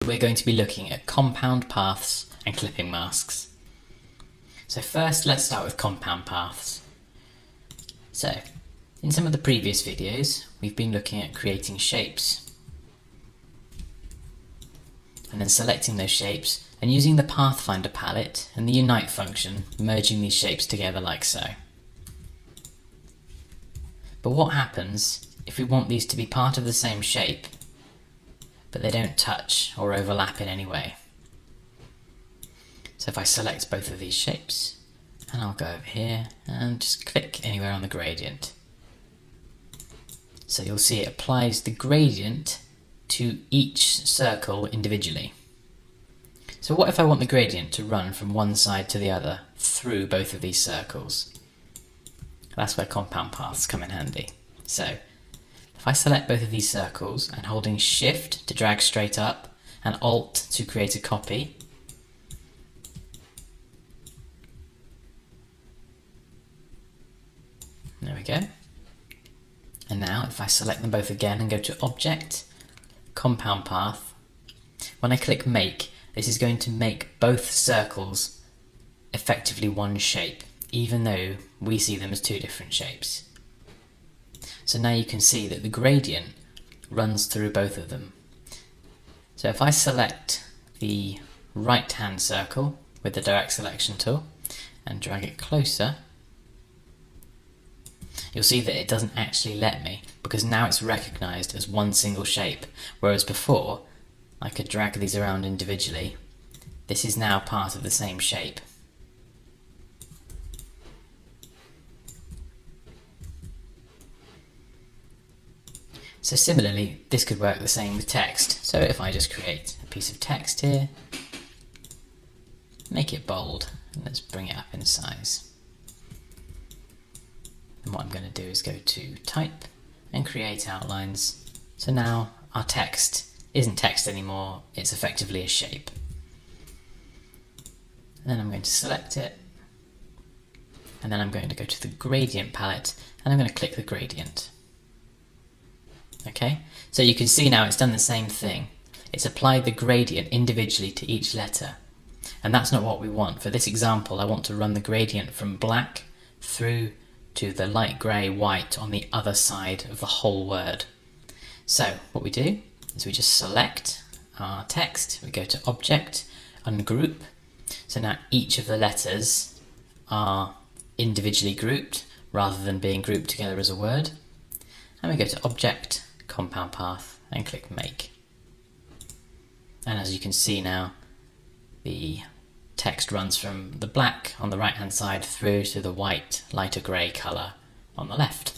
We're going to be looking at compound paths and clipping masks. So first, let's start with compound paths. So, in some of the previous videos, we've been looking at creating shapes and then selecting those shapes and using the Pathfinder palette and the Unite function, merging these shapes together like so. But what happens if we want these to be part of the same shape, but they don't touch or overlap in any way? So if I select both of these shapes, and I'll go over here and just click anywhere on the gradient. So you'll see it applies the gradient to each circle individually. So what if I want the gradient to run from one side to the other through both of these circles? That's where compound paths come in handy. So if I select both of these circles and holding Shift to drag straight up and Alt to create a copy, there we go. And now if I select them both again and go to Object, Compound Path, when I click Make, this is going to make both circles effectively one shape, even though we see them as two different shapes. So now you can see that the gradient runs through both of them. So if I select the right hand circle with the direct selection tool and drag it closer, you'll see that it doesn't actually let me, because now it's recognised as one single shape, whereas before I could drag these around individually. This is now part of the same shape. So similarly, this could work the same with text. So if I just create a piece of text here, make it bold, and let's bring it up in size. And what I'm going to do is go to Type and Create Outlines. So now our text isn't text anymore, it's effectively a shape. And then I'm going to select it, and then I'm going to go to the Gradient palette, and I'm going to click the gradient. Okay, so you can see now it's done the same thing. It's applied the gradient individually to each letter. And that's not what we want. For this example, I want to run the gradient from black through to the light grey white on the other side of the whole word. So what we do is we just select our text, we go to Object, Ungroup. So now each of the letters are individually grouped rather than being grouped together as a word. And we go to Object, Compound Path, and click Make. And as you can see now, the text runs from the black on the right hand side through to the white, lighter grey colour on the left.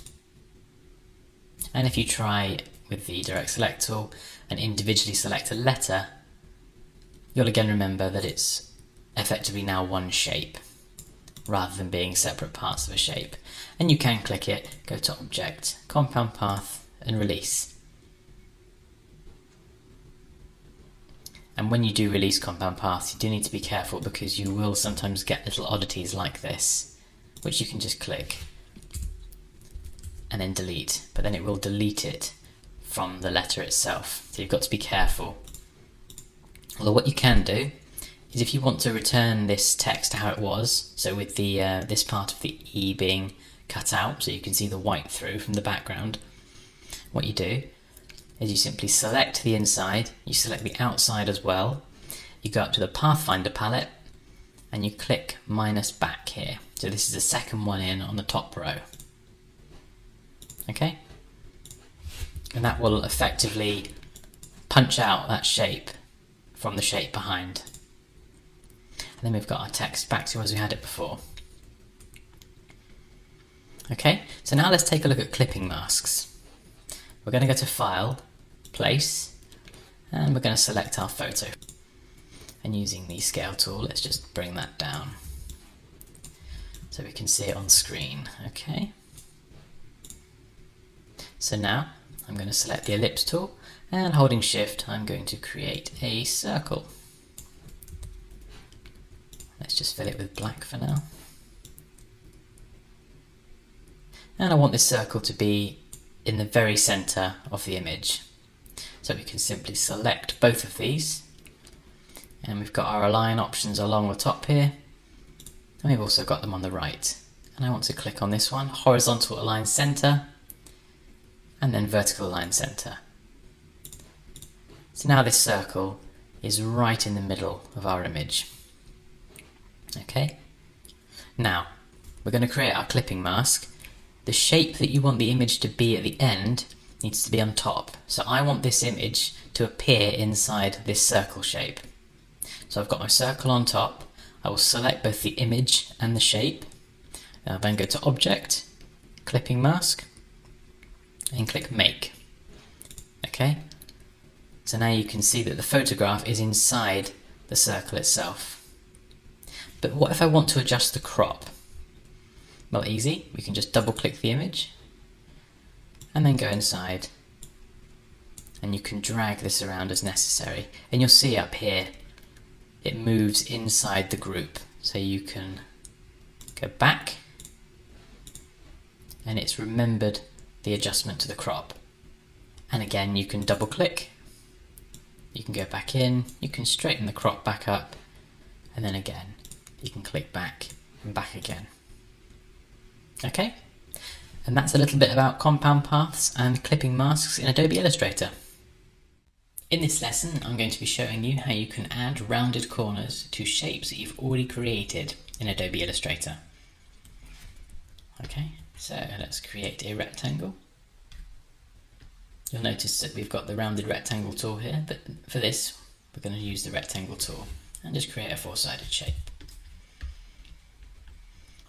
And if you try with the Direct Select tool and individually select a letter, you'll again remember that it's effectively now one shape rather than being separate parts of a shape. And you can click it, go to Object, Compound Path, and Release. And when you do release compound paths, you do need to be careful, because you will sometimes get little oddities like this, which you can just click and then delete, but then it will delete it from the letter itself. So you've got to be careful. Although what you can do is, if you want to return this text to how it was, so with the this part of the E being cut out so you can see the white through from the background, what you do is you simply select the inside, you select the outside as well, you go up to the Pathfinder palette and you click minus back here. So this is the second one in on the top row. Okay? And that will effectively punch out that shape from the shape behind. And then we've got our text back to as we had it before. Okay, so now let's take a look at clipping masks. We're going to go to File, Place, and we're going to select our photo. And using the Scale tool, let's just bring that down so we can see it on screen. Okay. So now I'm going to select the Ellipse tool, and holding Shift, I'm going to create a circle. Let's just fill it with black for now. And I want this circle to be in the very center of the image. So we can simply select both of these And we've got our align options along the top here, and we've also got them on the right. And I want to click on this one, horizontal align center, and then vertical align center. So now this circle is right in the middle of our image. Okay, now we're going to create our clipping mask. The shape that you want the image to be at the end needs to be on top. So I want this image to appear inside this circle shape. So I've got my circle on top. I will select both the image and the shape. I'll then go to Object, Clipping Mask, and click Make. Okay, so now you can see that the photograph is inside the circle itself. But what if I want to adjust the crop? Well, easy. We can just double click the image and then go inside, and you can drag this around as necessary. And you'll see up here it moves inside the group, so you can go back and it's remembered the adjustment to the crop. And again, you can double click, you can go back in, you can straighten the crop back up, and then again you can click back and back again. Okay, and that's a little bit about compound paths and clipping masks in Adobe Illustrator. In this lesson, I'm going to be showing you how you can add rounded corners to shapes that you've already created in Adobe Illustrator. Okay, so let's create a rectangle. You'll notice that we've got the rounded rectangle tool here, but for this, we're going to use the rectangle tool and just create a four-sided shape.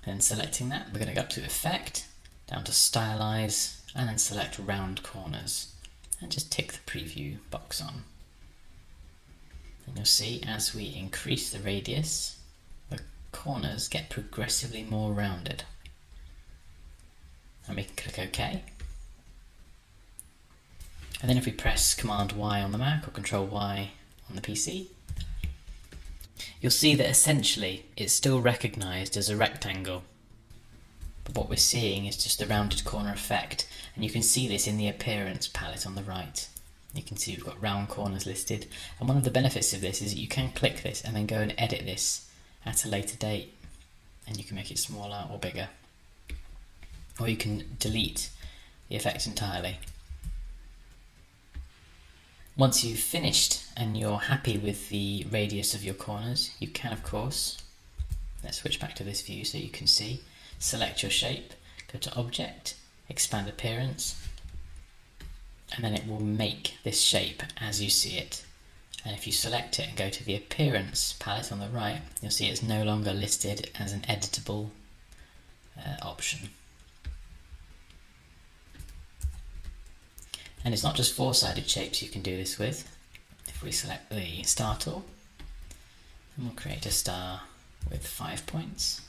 Then selecting that, we're going to go up to Effect, down to Stylize, and then select Round Corners, and just tick the preview box on. And you'll see as we increase the radius, the corners get progressively more rounded. And we can click OK. And then if we press Command Y on the Mac or Control Y on the PC, you'll see that essentially it's still recognised as a rectangle, but what we're seeing is just the rounded corner effect, and you can see this in the appearance palette on the right. You can see we've got round corners listed, and one of the benefits of this is that you can click this and then go and edit this at a later date, and you can make it smaller or bigger, or you can delete the effect entirely. Once you've finished and you're happy with the radius of your corners, you can, of course, let's switch back to this view so you can see, select your shape, go to Object, Expand Appearance, and then it will make this shape as you see it. And if you select it and go to the Appearance palette on the right, you'll see it's no longer listed as an editable option. And it's not just four-sided shapes you can do this with. If we select the star tool, and we'll create a star with 5 points.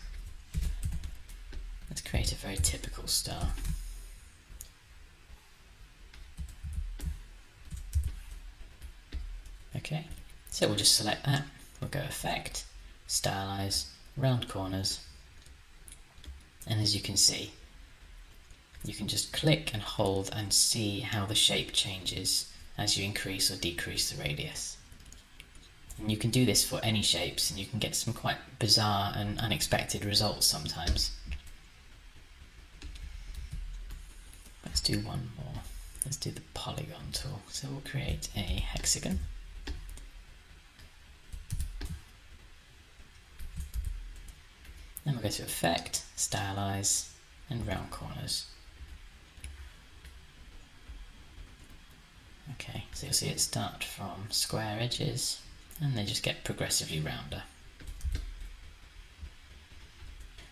Let's create a very typical star. Okay, so we'll just select that. We'll go Effect, Stylize, Round Corners, and as you can see, you can just click and hold and see how the shape changes as you increase or decrease the radius. And you can do this for any shapes, and you can get some quite bizarre and unexpected results sometimes. Let's do one more. Let's do the polygon tool. So we'll create a hexagon. Then we'll go to Effect, Stylize, and Round Corners. Okay, so you'll see it start from square edges and they just get progressively rounder.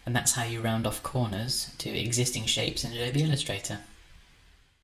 And that's how you round off corners to existing shapes in Adobe Illustrator.